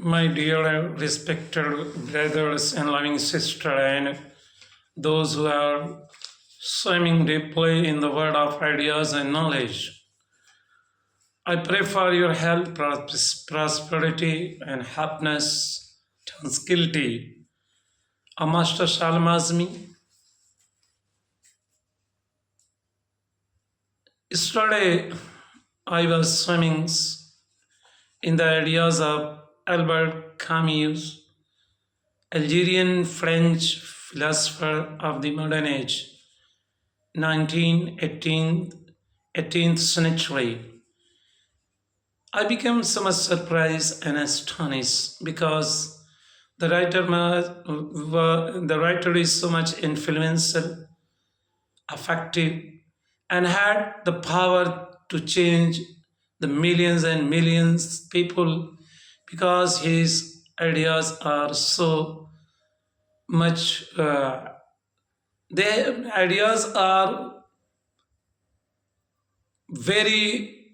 My dear respected brothers and loving sister, and those who are swimming deeply in the world of ideas and knowledge, I pray for your health, prosperity, and happiness, tranquility. A Master Shalom Azmi. Yesterday, I was swimming in the ideas of Albert Camus, Algerian French philosopher of the modern age, 19th, 18th century. I became so much surprised and astonished because the writer is so much influential, effective, and had the power to change the millions and millions people because his ideas are so much their ideas are very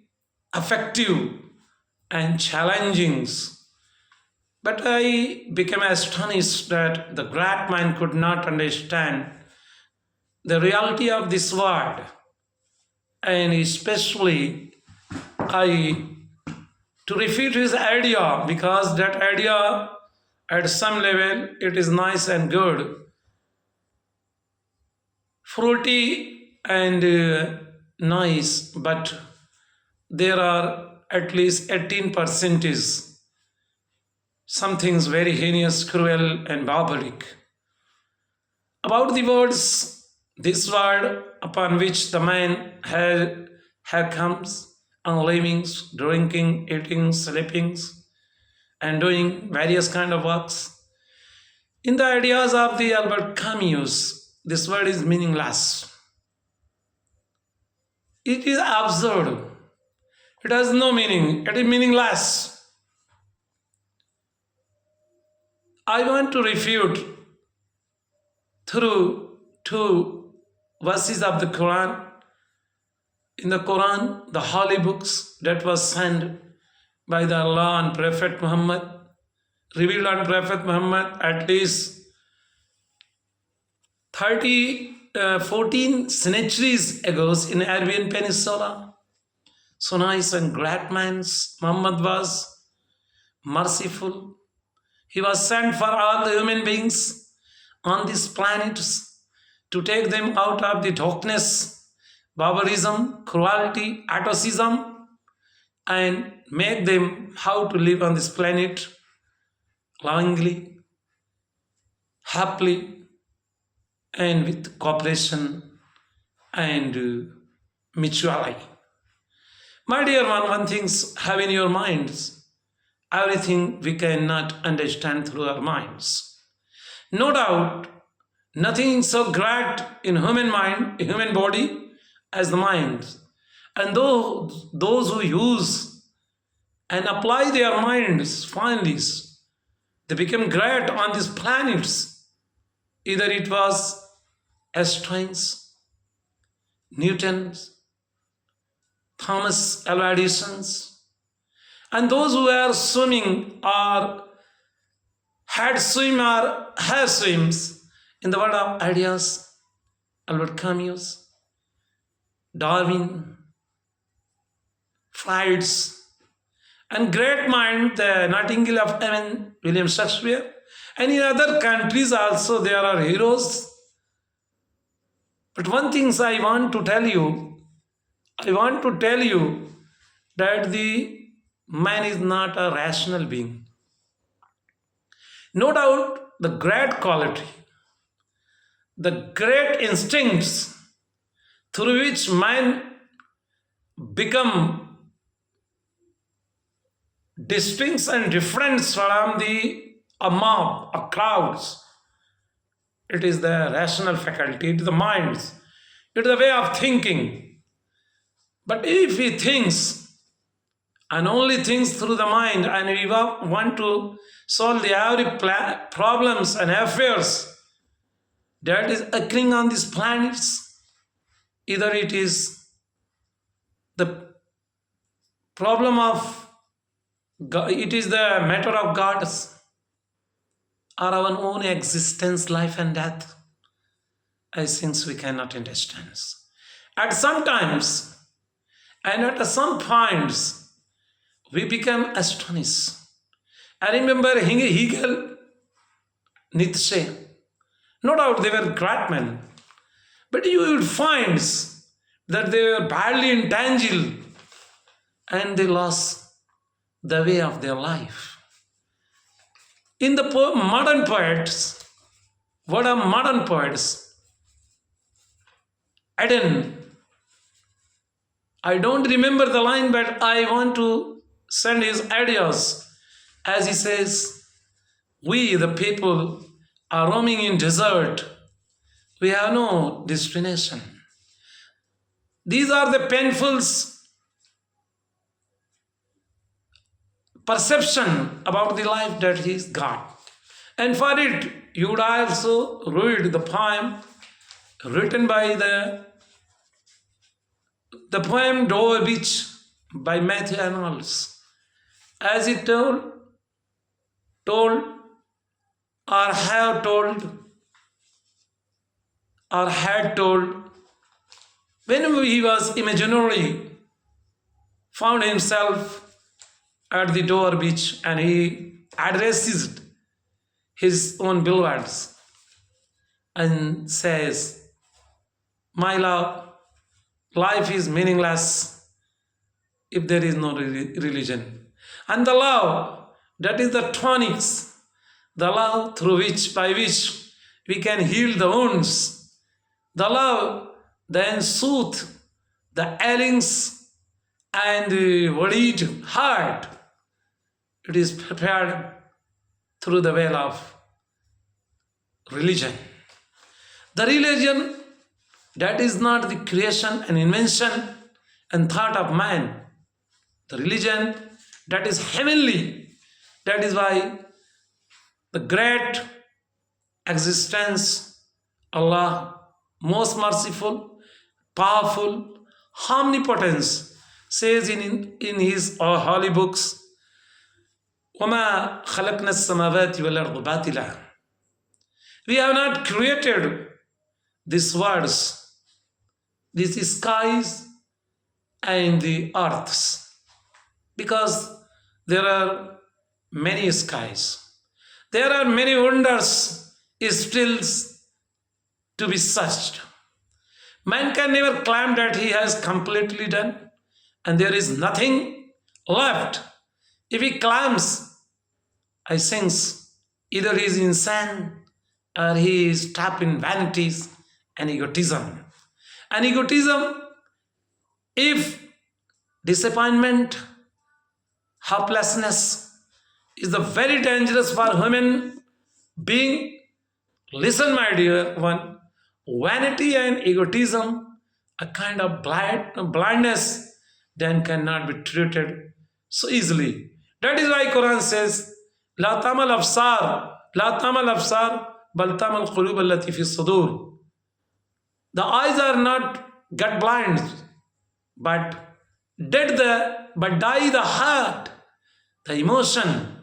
effective and challenging. But I became astonished that the great mind could not understand the reality of this world, and especially I to refute his idea because that idea at some level it is nice and good, fruity and nice, but there are at least 18% is some things very heinous, cruel, and barbaric. About the words, this word upon which the man had comes on livings, drinking, eating, sleeping, and doing various kind of works. In the ideas of the Albert Camus, this word is meaningless. It is absurd. It has no meaning. It is meaningless. I want to refute through two verses of the Quran. In the Quran, the holy books that was sent by the Allah and Prophet Muhammad, revealed on Prophet Muhammad at least 14 centuries ago in Arabian Peninsula. So nice and great man Muhammad was, merciful. He was sent for all the human beings on these planets to take them out of the darkness, barbarism, cruelty, atavism, and make them how to live on this planet lovingly, happily, and with cooperation and mutuality. My dear one things have in your minds, everything we cannot understand through our minds. No doubt, nothing so great in human mind, human body, as the mind. And those who use and apply their minds finally, they become great on these planets. Either it was Einstein's, Newton's, Thomas Alva Edison's, and those who are swimming or had swim or have swims in the world of ideas, Albert Camus, Darwin, Freud's, and great mind, the Nightingale of Heaven, William Shakespeare, and in other countries also there are heroes. But one thing I want to tell you that the man is not a rational being. No doubt the great quality, the great instincts through which man become distinct and different from a mob, a crowds. It is the rational faculty, it is the minds, it is the way of thinking. But if he thinks and only thinks through the mind, and we want to solve the every problems and affairs that is occurring on these planets, either it is the problem of It is the matter of God's or our own existence, life and death. I think we cannot understand. At some times and at some points, we become astonished. I remember Hegel, Nietzsche. No doubt they were great men, but you would find that they were badly intangible and they lost the way of their life. In the modern poets, what are modern poets? Eden. I don't remember the line, but I want to send his ideas. As he says, we, the people, are roaming in desert. We have no destination. These are the painful perception about the life that he is God. And for it, you would also read the poem written by the poem Dover Beach by Matthew Arnold. As it told or have told or had told when he was imaginarily found himself at the Dover Beach and he addresses his own beloveds and says, my love, life is meaningless if there is no religion. And the love, that is the tonics, the love by which we can heal the wounds, the love then soothe the ailings and the worried heart. It is prepared through the veil of religion. The religion that is not the creation and invention and thought of man. The religion that is heavenly. That is why the great existence, Allah, most merciful, powerful, omnipotence, says in his holy books, وَمَا خَلَقْنَا السَّمَاوَاتِ وَالْأَرْضَ بَاطِلًا. We have not created these words, these skies and the earths, because there are many skies. There are many wonders still to be searched. Man can never claim that he has completely done and there is nothing left. If he claims, I think either he is insane or he is trapped in vanities and egotism. And egotism, if disappointment, helplessness is the very dangerous for human being. Listen, my dear one, vanity and egotism, a kind of blindness, then cannot be treated so easily. That is why Quran says, لا تعمل أبصار لا تعمل أبصار بل تعمل قلوب التي في الصدور. The eyes are not get blind, but die the heart, the emotion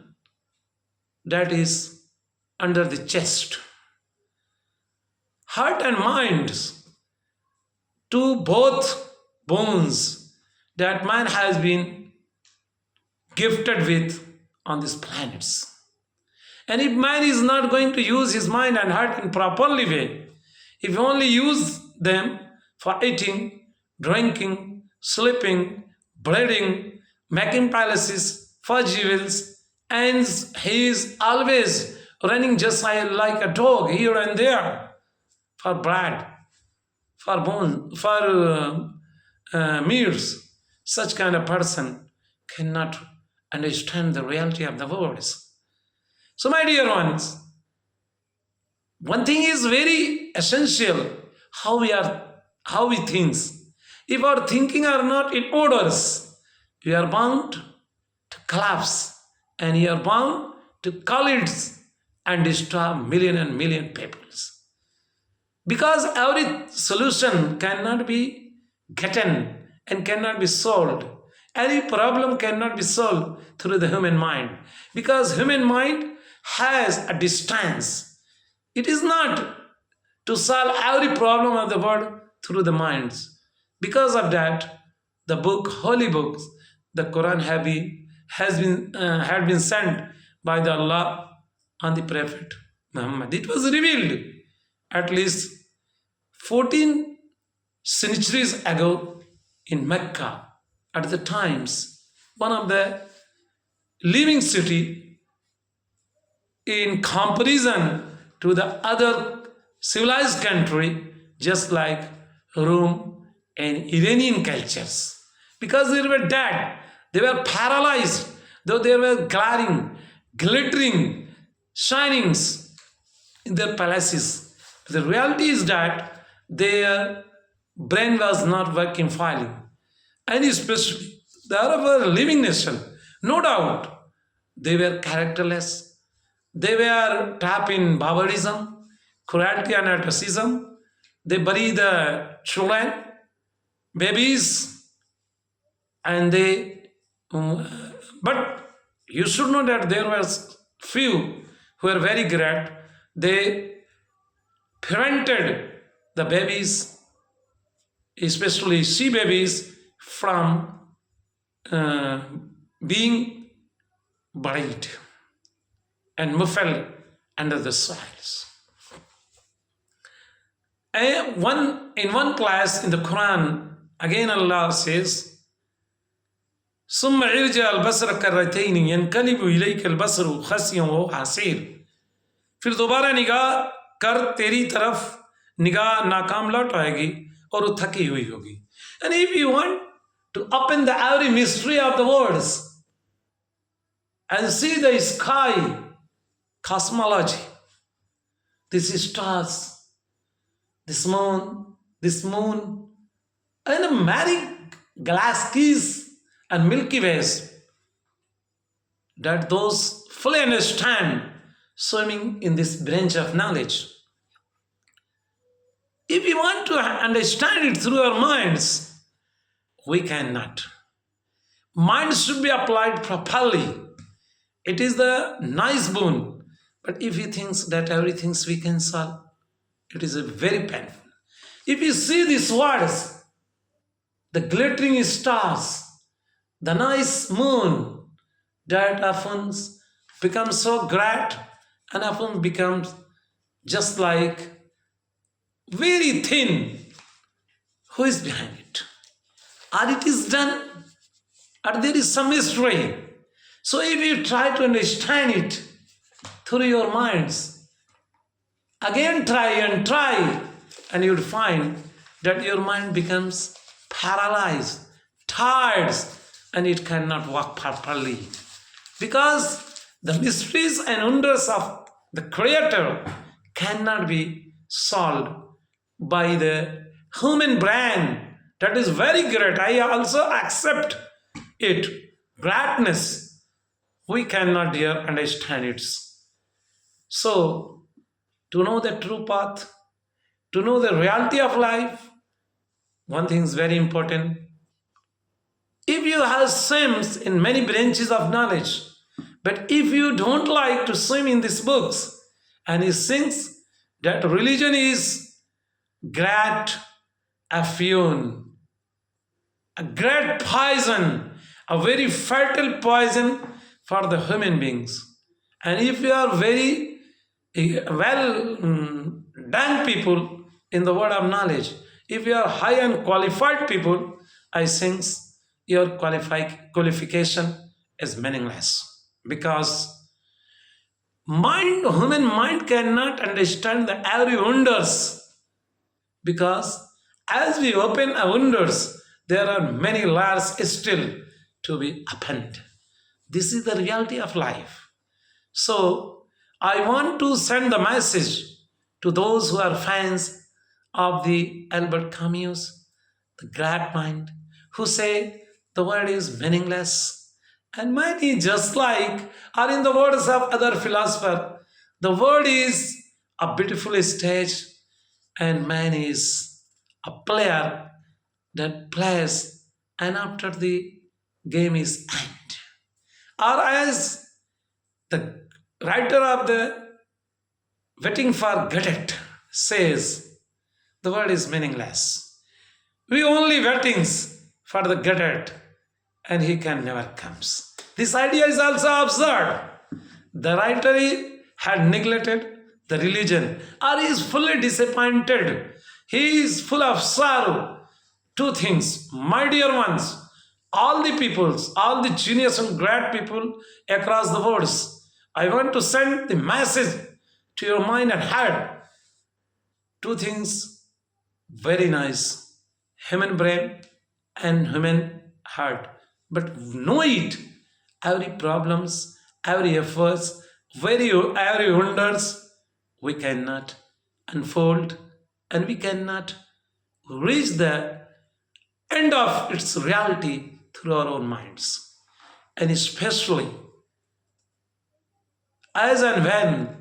that is under the chest. Heart and minds, two both bones that man has been gifted with on these planets. And if man is not going to use his mind and heart in properly way, if only use them for eating, drinking, sleeping, bleeding, making palaces for jewels, and he is always running just like a dog here and there for bread, for bones, for meals. Such kind of person cannot understand the reality of the words. So, my dear ones, one thing is very essential: how we think. If our thinking are not in orders, we are bound to collapse, and we are bound to collapse and destroy million and million peoples. Because every solution cannot be gotten and cannot be solved Any problem cannot be solved through the human mind because human mind has a distance. It is not to solve every problem of the world through the minds. Because of that, the book, holy books, the Quran had been sent by the Allah on the Prophet Muhammad. It was revealed at least 14 centuries ago in Mecca. At the times, one of the living city in comparison to the other civilized country, just like Rome and Iranian cultures, because they were dead, they were paralyzed, though they were glaring, glittering, shinings in their palaces. The reality is that their brain was not working finely, and especially the Arab living nation, no doubt, they were characterless. They were trapped in barbarism, cruelty, and racism. They bury the children, babies, and they. But you should know that there was few who were very great. They prevented the babies, especially she babies, from uh, being buried and muffled under the soils. In one class in the Quran, again Allah says, ثم ارجع البصر كرتين ينقلب إليك البصر خاسئا وهو حسير. फिर दोबारा निगाह कर तेरी तरफ, निगाह नाकाम लौट आएगी और वो थकी हुई होगी. And if you want to open the every mystery of the words and see the sky, cosmology, these stars, this moon, and many galaxies and Milky Ways, that those fully understand swimming in this branch of knowledge. If we want to understand it through our minds, we cannot. Mind should be applied properly. It is the nice boon. But if he thinks that everything we can solve, it is a very painful. If you see these words, the glittering stars, the nice moon, that often becomes so great and often becomes just like very thin. Who is behind it? Or it is done, or there is some mystery. So if you try to understand it through your minds, again try and you'll find that your mind becomes paralyzed, tired, and it cannot work properly. Because the mysteries and wonders of the Creator cannot be solved by the human brain. That is very great. I also accept it. Greatness. We cannot here understand it. So, to know the true path, to know the reality of life, one thing is very important. If you have swims in many branches of knowledge, but if you don't like to swim in these books, and he thinks that religion is great affusion, a great poison, a very fertile poison for the human beings. And if you are very well done people in the word of knowledge, if you are high and qualified people, I think your qualification is meaningless. Because human mind cannot understand the every wonders. Because as we open our wonders, there are many layers still to be opened. This is the reality of life. So I want to send the message to those who are fans of the Albert Camus, the great mind, who say the world is meaningless. And mine is just like, or in the words of other philosopher, the world is a beautiful stage and man is a player that plays, and after the game is end. Or as the writer of the Waiting for Gadget says, the word is meaningless. We only waitings for the Gadget and he can never comes. This idea is also absurd. The writer had neglected the religion or is fully disappointed. He is full of sorrow. Two things, my dear ones, all the peoples, all the genius and great people across the world, I want to send the message to your mind and heart. Two things very nice, human brain and human heart. But know it, every problems, every efforts, every wonders, we cannot unfold and we cannot reach the end of its reality through our own minds. And especially as and when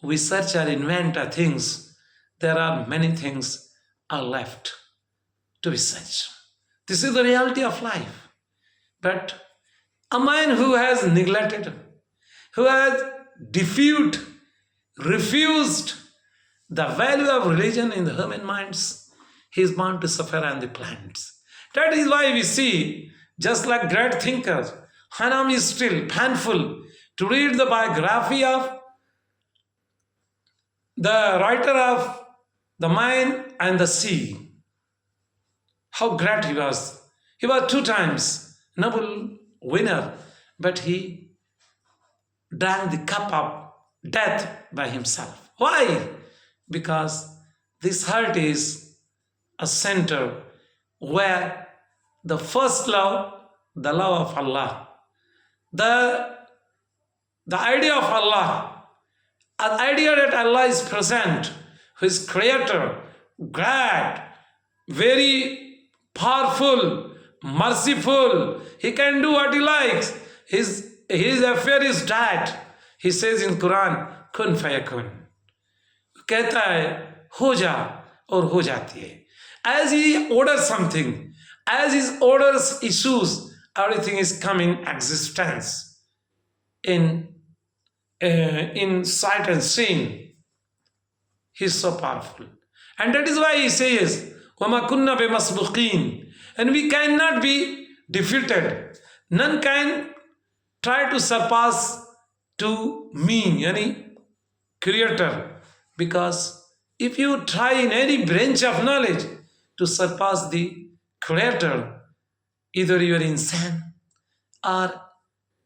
we search or invent things, there are many things are left to be searched. This is the reality of life. But a man who has neglected, who has defeated, refused the value of religion in the human minds, he is bound to suffer on the planets. That is why we see, just like great thinkers, Hanam is still painful to read the biography of the writer of The Mind and the Sea. How great he was. He was 2 times Nobel winner, but he drank the cup of death by himself. Why? Because this heart is a center where the first love, the love of Allah, the idea of Allah, an idea that Allah is present, who is creator, God, very powerful, merciful, he can do what he likes. His affair is that. He says in Quran, kun fayakun. कहता है हो जा और हो जाती है. As he orders something, as his orders issues, everything is coming existence in sight and seeing. He is so powerful. And that is why he says, وَمَا كُنَّا بِمَسْبُقِينَ, and we cannot be defeated. None can try to surpass to me, any creator. Because if you try in any branch of knowledge to surpass the creator, either you are insane or,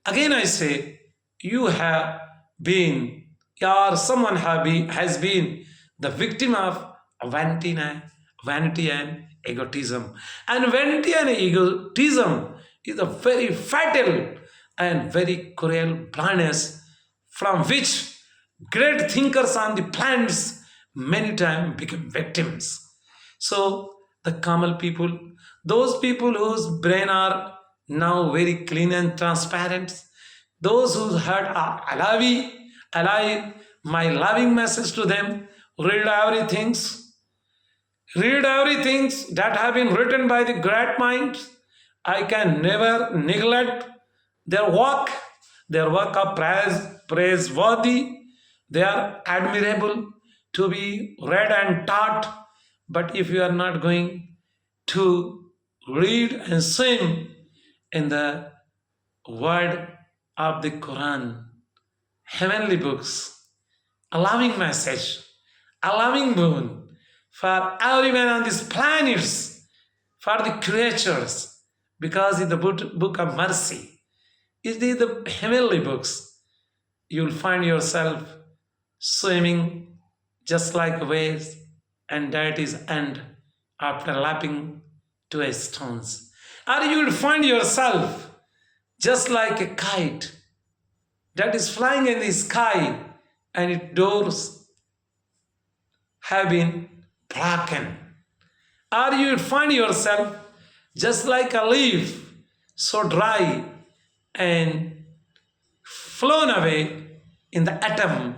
again I say, you have been, or someone has been the victim of vanity and egotism. And vanity and egotism is a very fatal and very cruel blindness from which great thinkers on the planets many times become victims. So the Kamal people, those people whose brain are now very clean and transparent, those whose heart are alive, my loving message to them, read everything that have been written by the great minds. I can never neglect their work of praiseworthy. They are admirable to be read and taught. But if you are not going to read and sing in the word of the Quran, heavenly books, a loving message, a loving boon for everyone on these planets, for the creatures, because in the book of mercy, is the heavenly books, you will find yourself swimming just like waves, and that is end after lapping to a stones. Or you will find yourself just like a kite that is flying in the sky and its doors have been broken. Or you will find yourself just like a leaf so dry and flown away in the atom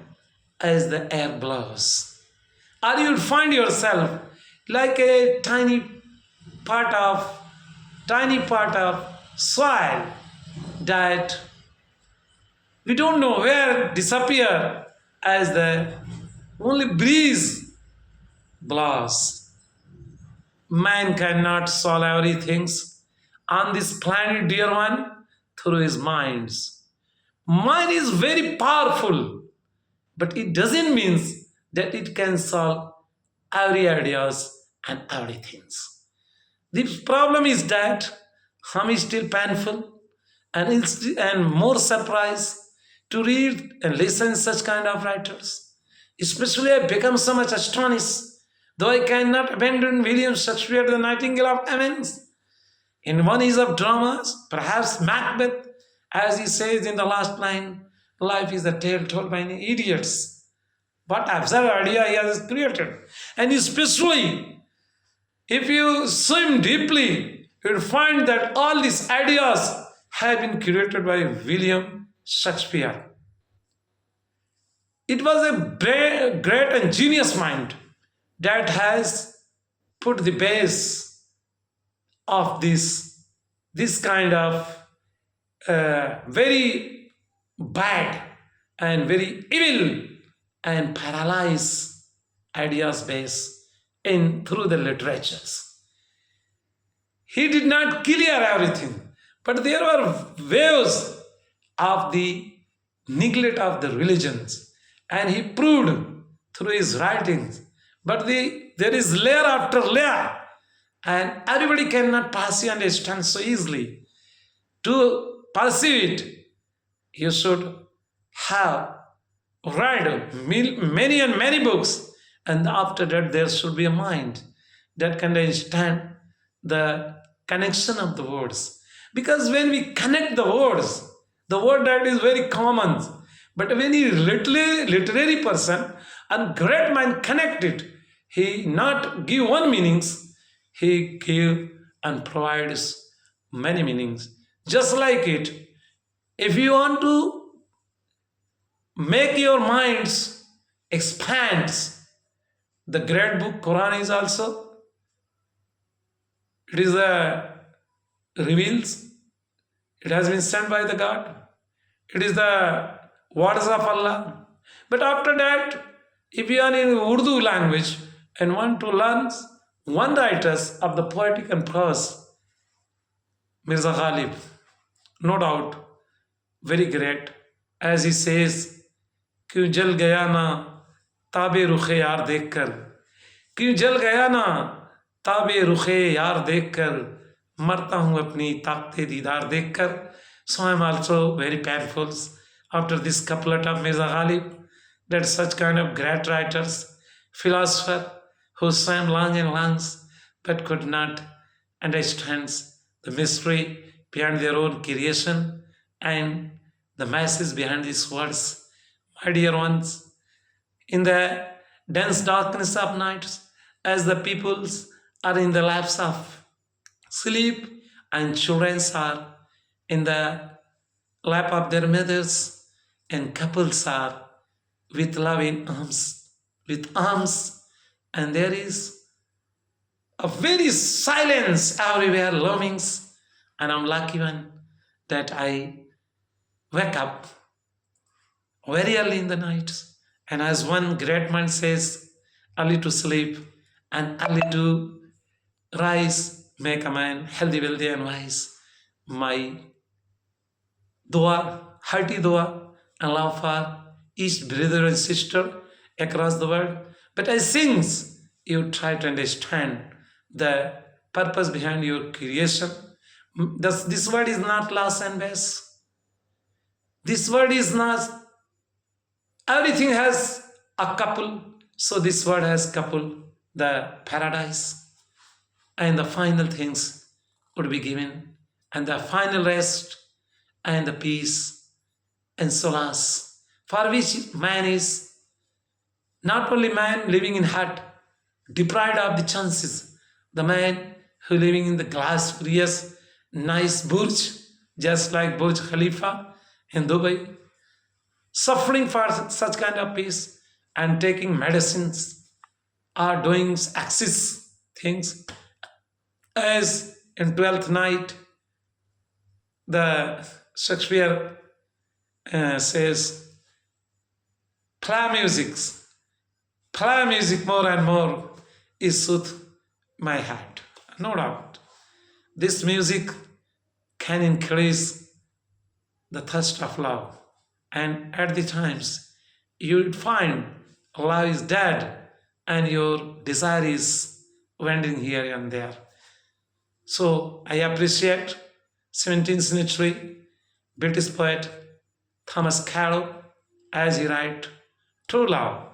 as the air blows. Or you will find yourself like a tiny part of soil that we don't know where it disappear as the only breeze blows. Man cannot solve everything on this planet, dear one, through his minds. Mind is very powerful, but it doesn't mean that it can solve every ideas and everything. The problem is that hum is still painful and more surprised to read and listen such kind of writers. Especially I become so much astonished, though I cannot abandon William Shakespeare, the Nightingale of Athens. In one is of dramas, perhaps Macbeth, as he says in the last line, life is a tale told by idiots. What absurd idea he has created. And especially if you swim deeply, you'll find that all these ideas have been created by William Shakespeare. It was a great and genius mind that has put the base of this kind of very bad and very evil and paralyzed ideas base in through the literatures. He did not clear everything, but there were waves of the neglect of the religions, and he proved through his writings. But there is layer after layer, and everybody cannot pass you understand so easily. To perceive it, you should have read many and many books, and after that there should be a mind that can understand the connection of the words. Because when we connect the words, the word that is very common, but when he literary person and great mind connect it, he not give one meanings, he give and provides many meanings. Just like it, if you want to make your minds expand, the great book Quran is also, it is a reveals, it has been sent by the God, it is the words of Allah. But after that, if you are in Urdu language and want to learn one writers of the poetic and prose, Mirza Ghalib, no doubt, very great, as he says, क्यों जल गया ना ताबे रुखे यार देखकर, क्यों जल गया ना ताबे रुखे यार देखकर, मरता हूँ अपनी ताकते दीदार देखकर. So I am also very painful after this couplet of Mirza Ghalib, that such kind of great writers, philosopher, who swam long and long but could not understand the mystery behind their own creation and the message behind these words. My dear ones, in the dense darkness of nights, as the peoples are in the laps of sleep and children are in the lap of their mothers, and couples are with loving arms, and there is a very silence everywhere, longings, and I'm lucky one that I wake up very early in the night, and as one great man says, early to sleep and early to rise make a man healthy, wealthy, and wise. My dua, hearty dua, and love for each brother and sister across the world. But as since you try to understand the purpose behind your creation, this word is not loss and base. This word is not, everything has a couple, so this word has couple, the paradise, and the final things would be given, and the final rest, and the peace and solace, for which man is not only man living in hut, deprived of the chances, the man who living in the glass furious, nice Burj, just like Burj Khalifa in Dubai, suffering for such kind of peace and taking medicines or doing excess things, as in 12th night The Shakespeare says, play music, play music more and more is soothe my heart. No doubt. This music can increase the thirst of love. And at the times, you would find love is dead and your desire is wandering here and there. So I appreciate 17th century British poet Thomas Carroll as he writes, true love.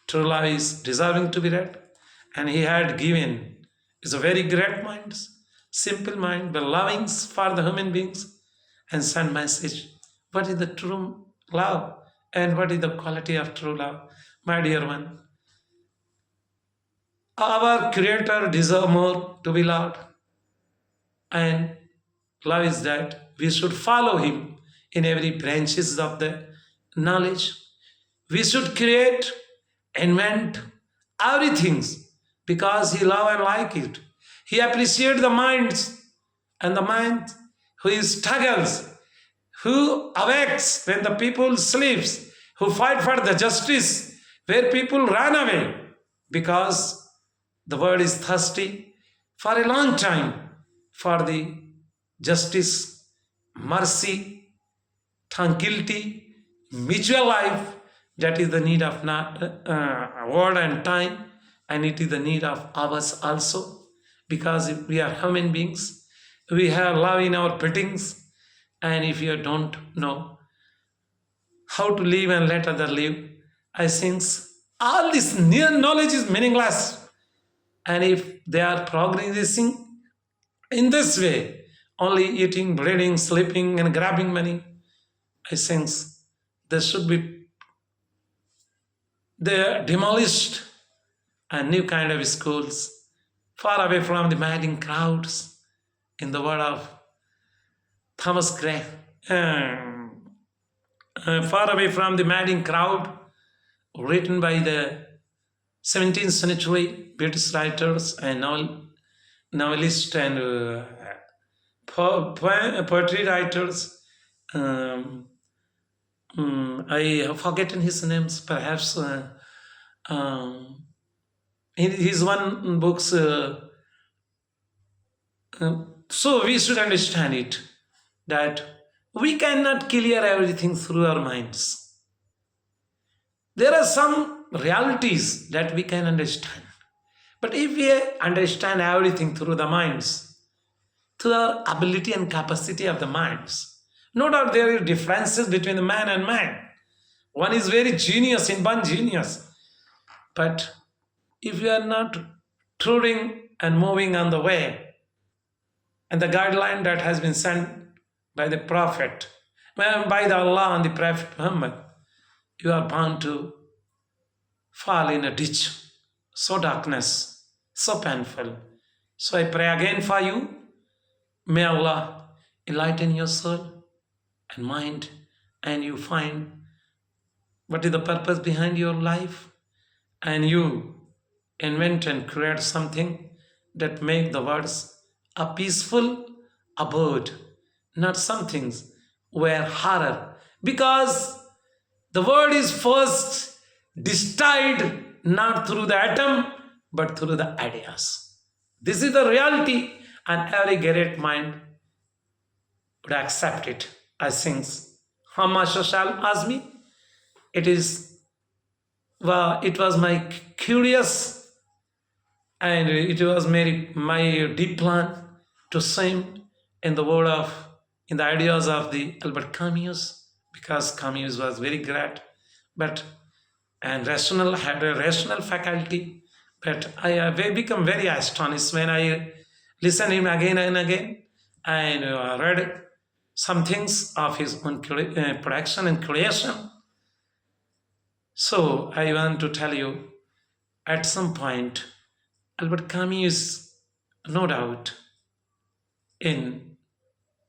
True love is deserving to be read, and he had given is a very great mind, simple mind, but loving for the human beings, and send message. What is the true love, and what is the quality of true love, my dear one? Our Creator deserves more to be loved, and love is that we should follow Him in every branches of the knowledge. We should create, invent everything because He love and like it. He appreciate the minds and the mind who struggles, who awakes when the people sleeps, who fight for the justice where people run away because the world is thirsty for a long time for the justice, mercy, tranquility, mutual life. That is the need of not, world and time, and it is the need of ours also, because if we are human beings, we have love in our beatings, and if you don't know how to live and let other live, I think all this knowledge is meaningless. And if they are progressing in this way, only eating, bleeding, sleeping, and grabbing money, I think there should be they demolished a new kind of schools far away from the madding crowds, in the word of Thomas Gray. Far away from the madding crowd, written by the 17th century British writers and novelists and poetry writers. I have forgotten his names. Perhaps in his one books. So we should understand it that we cannot clear everything through our minds. There are some realities that we can understand, but if we understand everything through the minds, through our ability and capacity of the minds, no doubt there are differences between the man and man. One is very genius, inborn genius. But if you are not trudging and moving on the way and the guideline that has been sent by the Prophet, by the Allah and the Prophet Muhammad, you are bound to fall in a ditch, so darkness, so painful. So I pray again for you. May Allah enlighten your soul and mind, and you find what is the purpose behind your life, and you invent and create something that make the words a peaceful abode, not something where horror, because the word is first distilled not through the atom but through the ideas. This is the reality, and every great mind would accept it. I think Hamasha shall ask me. It was my curious, and it was my deep plan to swim in the word of, in the ideas of the Albert Camus, because Camus was very great, but and rational, had a rational faculty. But I become very astonished when I listen him again and again, and read some things of his own production and creation. So I want to tell you, at some point, Albert Camus is no doubt in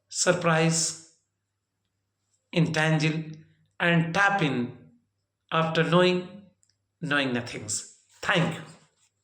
surprise, intangible, and tap in after knowing nothings. Thank you.